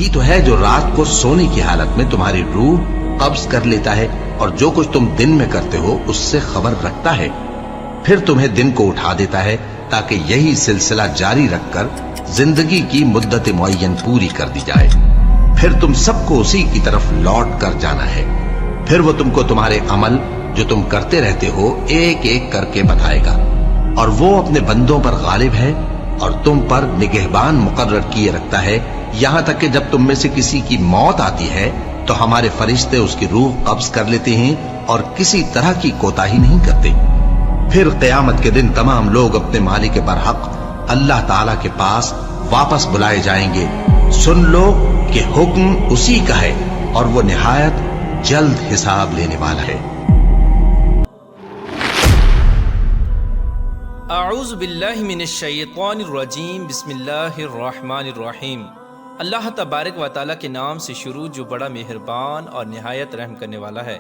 वही तो है जो रात को सोने की हालत में तुम्हारी रूह कब्ज कर लेता है और जो कुछ तुम दिन में करते हो उससे खबर रखता है, फिर तुम्हें दिन को उठा देता है ताकि यही सिलसिला जारी रखकर जिंदगी की मुद्दत मुअय्यन पूरी कर दी जाए। फिर तुम सबको उसी की तरफ लौट कर जाना है। फिर वो तुमको तुम्हारे अमल जो तुम करते रहते हो एक एक करके बताएगा, और वो अपने बंदों पर गालिब है और तुम पर निगहबान मुकर्रर किए रखता है, यहां तक कि जब तुम में से किसी की मौत आती है तो हमारे फरिश्ते उसकी रूह कब्ज कर लेते हैं और किसी तरह की कोताही नहीं करते। फिर क़यामत के दिन तमाम लोग अपने मालिक बरहक अल्लाह ताला के पास वापस बुलाए जाएंगे। सुन लो कि हुक्म उसी का है और वो निहायत जल्द हिसाब लेने वाला है। अऊज़ु बिल्लाहि मिनश शैतानिर रजीम, बिस्मिल्लाहिर रहमानिर रहीम। अल्लाह तबारक व तआला के नाम से शुरू जो बड़ा मेहरबान और निहायत रहम करने वाला है।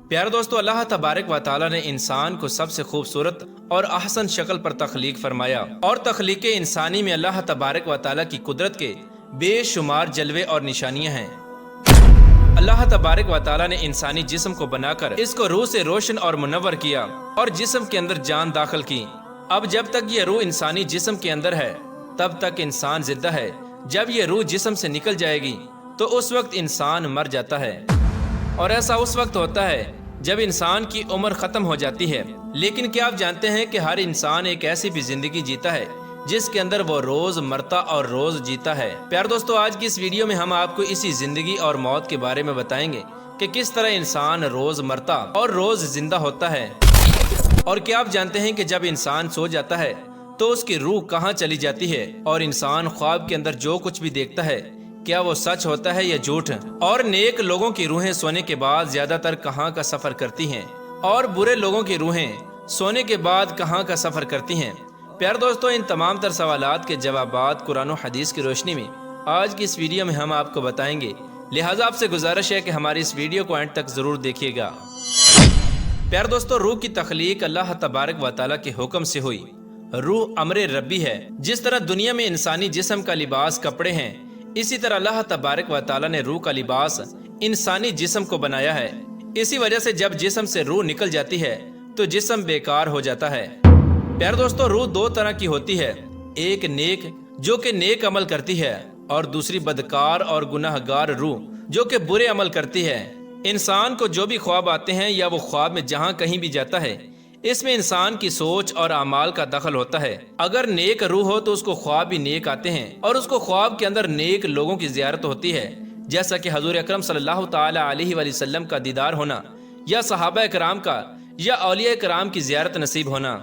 प्यारे दोस्तों, अल्लाह तबारक व तआला ने इंसान को सबसे खूबसूरत और अहसन शक्ल पर तख्लीक फरमाया, और तख्लीक इंसानी में अल्लाह तबारक व तआला की कुदरत के बेशुमार जलवे और निशानियां हैं। अल्लाह तबारक व तआला ने इंसानी जिस्म को बनाकर इसको रूह से रोशन और मुनव्वर किया और जिस्म के अंदर जान दाखिल की। अब जब तक ये रूह इंसानी जिस्म के अंदर है तब तक इंसान जिंदा है। जब ये रूह जिस्म से निकल जाएगी तो उस वक्त इंसान मर जाता है, और ऐसा उस वक्त होता है जब इंसान की उम्र खत्म हो जाती है। लेकिन क्या आप जानते हैं कि हर इंसान एक ऐसी भी जिंदगी जीता है जिसके अंदर वो रोज मरता और रोज जीता है। प्यारे दोस्तों, आज की इस वीडियो में हम आपको इसी जिंदगी और मौत के बारे में बताएंगे कि किस तरह इंसान रोज मरता और रोज जिंदा होता है। और क्या आप जानते हैं कि जब इंसान सो जाता है तो उसकी रूह कहाँ चली जाती है, और इंसान ख्वाब के अंदर जो कुछ भी देखता है क्या वो सच होता है या झूठ। और नेक लोगों की रूहें सोने के बाद ज्यादातर कहाँ का सफर करती हैं, और बुरे लोगों की रूहें सोने के बाद कहाँ का सफर करती हैं। प्यारे दोस्तों, इन तमाम तर सवालात के जवाबात कुरान और हदीस की रोशनी में आज की इस वीडियो में हम आपको बताएंगे। लिहाजा आपसे गुजारिश है कि हमारी इस वीडियो को एंड तक जरूर देखिएगा। प्यारे दोस्तों, रूह की तख्लीक अल्लाह तबारक व तआला के हुक्म से हुई। रूह अमरे रब्बी है। जिस तरह दुनिया में इंसानी जिस्म का लिबास कपड़े हैं, इसी तरह अल्लाह तबारक व तआला ने रूह का लिबास इंसानी जिस्म को बनाया है। इसी वजह से जब जिस्म से रूह निकल जाती है तो जिस्म बेकार हो जाता है। प्यारे दोस्तों, रूह दो तरह की होती है, एक नेक जो कि नेक अमल करती है, और दूसरी बदकार और गुनाहगार रूह जो कि बुरे अमल करती है। इंसान को जो भी ख्वाब आते हैं या वो ख्वाब में जहाँ कहीं भी जाता है, इसमें इंसान की सोच और अमाल का दखल होता है। अगर नेक रूह हो तो उसको ख्वाब भी नेक आते हैं, और उसको ख्वाब के अंदर नेक लोगों की जियारत होती है, जैसा कि हजूर अकरम सल्लल्लाहु ताला अलैहि वसल्लम का दीदार होना, या सहाबा कराम का या औलिया कराम की जियारत नसीब होना।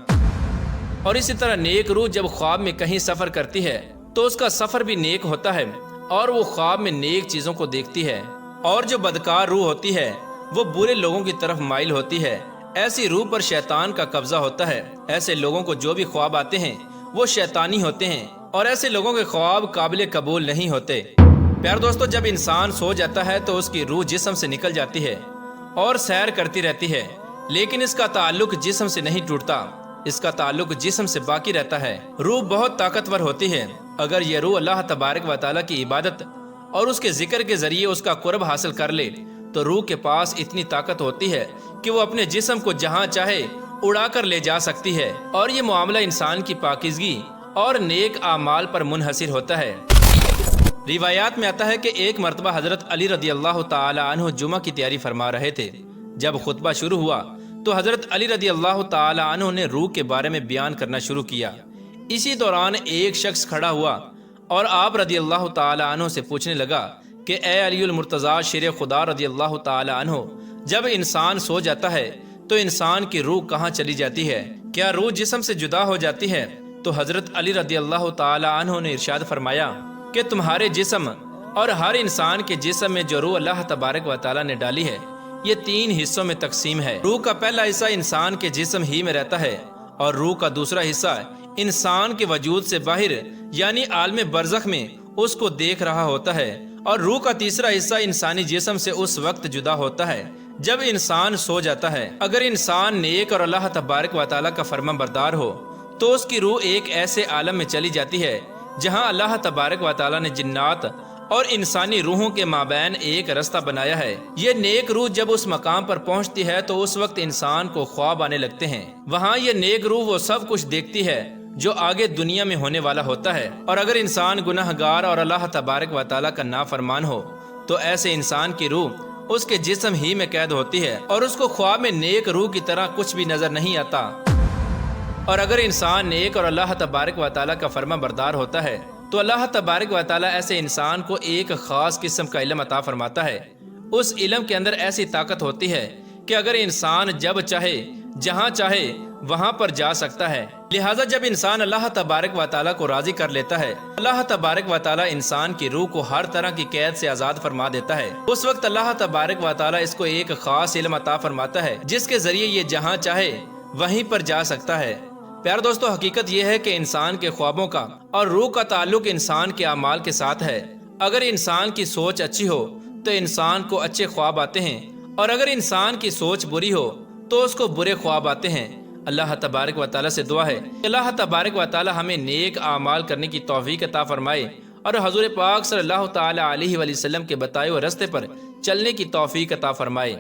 और इसी तरह नेक रूह जब ख्वाब में कहीं सफर करती है तो उसका सफर भी नेक होता है, और वो ख्वाब में नेक चीजों को देखती है। और जो बदकार रूह होती है वो बुरे लोगों की तरफ माइल होती है। ऐसी रूह पर शैतान का कब्जा होता है। ऐसे लोगों को जो भी ख्वाब आते हैं वो शैतानी होते हैं, और ऐसे लोगों के ख्वाब काबिल कबूल नहीं होते। प्यारे दोस्तों, जब इंसान सो जाता है तो उसकी रूह जिस्म से निकल जाती है और सैर करती रहती है, लेकिन इसका ताल्लुक जिस्म से नहीं टूटता, इसका ताल्लुक जिस्म से बाकी रहता है। रूह बहुत ताकतवर होती है। अगर ये रूह अल्लाह तबारक व तआला की इबादत और उसके जिक्र के जरिए उसका कुर्ब हासिल कर ले तो रूह के पास इतनी ताकत होती है कि वो अपने जिस्म को जहाँ चाहे उड़ा कर ले जा सकती है। और ये मामला इंसान की पाकीज़गी और नेक आमाल पर मुनहसिर होता है। रिवायात में आता है कि एक मरतबा हजरत अली रदी अल्लाह ताला अन्हु जुमा की तैयारी फरमा रहे थे। जब खुतबा शुरू हुआ तो हजरत अली रदी अल्लाह ताला अन्हु ने रूह के बारे में बयान करना शुरू किया। इसी दौरान एक शख्स खड़ा हुआ और आप रदी अल्लाह ताला अन्हु से पूछने लगा कि ए अलीउल मुर्तज़ा शेर खुदा रदी अल्लाह ताला अन्हु, जब इंसान सो जाता है तो इंसान की रूह कहाँ चली जाती है? क्या रूह जिस्म से जुदा हो जाती है? तो हजरत अली रदी अल्लाह ताला अन्हु ने इरशाद फरमाया कि तुम्हारे जिस्म और हर इंसान के जिस्म में जो रूह अल्लाह तबारक व तआला ने डाली है ये 3 हिस्सों में तकसीम है। रूह का पहला हिस्सा इंसान के जिस्म ही में रहता है, और रूह का दूसरा हिस्सा इंसान के वजूद से बाहर यानी आलम बरज़ख में उसको देख रहा होता है, और रूह का तीसरा हिस्सा इंसानी जिस्म से उस वक्त जुदा होता है जब इंसान सो जाता है। अगर इंसान नेक और अल्लाह तबारक व तआला का फर्मा बरदार हो तो उसकी रूह एक ऐसे आलम में चली जाती है جہاں اللہ تبارک و تعالیٰ نے جنات اور انسانی روحوں کے مابین ایک رستہ بنایا ہے۔ یہ نیک روح جب اس مقام پر پہنچتی ہے تو اس وقت انسان کو خواب آنے لگتے ہیں۔ وہاں یہ نیک روح وہ سب کچھ دیکھتی ہے جو آگے دنیا میں ہونے والا ہوتا ہے، اور اگر انسان گناہ گار اور اللہ تبارک و تعالیٰ کا نافرمان ہو تو ایسے انسان کی روح اس کے جسم ہی میں قید ہوتی ہے اور اس کو خواب میں نیک روح کی طرح کچھ بھی نظر نہیں آتا۔ اور اگر انسان نیک اور اللہ تبارک و تعالیٰ کا فرما بردار ہوتا ہے تو اللہ تبارک و تعالیٰ ایسے انسان کو ایک خاص قسم کا علم عطا فرماتا ہے۔ اس علم کے اندر ایسی طاقت ہوتی ہے کہ اگر انسان جب چاہے جہاں چاہے وہاں پر جا سکتا ہے۔ لہٰذا جب انسان اللہ تبارک و تعالیٰ کو راضی کر لیتا ہے، اللہ تبارک و تعالیٰ انسان کی روح کو ہر طرح کی قید سے آزاد فرما دیتا ہے۔ اس وقت اللہ تبارک و تعالیٰ اس کو ایک خاص علم عطا فرماتا ہے جس کے ذریعے یہ جہاں چاہے وہیں پر جا سکتا ہے۔ پیارے دوستو، حقیقت یہ ہے کہ انسان کے خوابوں کا اور روح کا تعلق انسان کے اعمال کے ساتھ ہے۔ اگر انسان کی سوچ اچھی ہو تو انسان کو اچھے خواب آتے ہیں، اور اگر انسان کی سوچ بری ہو تو اس کو برے خواب آتے ہیں۔ اللہ تبارک و تعالیٰ سے دعا ہے کہ اللہ تبارک و تعالیٰ ہمیں نیک اعمال کرنے کی توفیق عطا فرمائے اور حضور پاک صلی اللہ تعالیٰ علیہ وسلم کے بتائے ہوئے راستے پر چلنے کی توفیق عطا فرمائے۔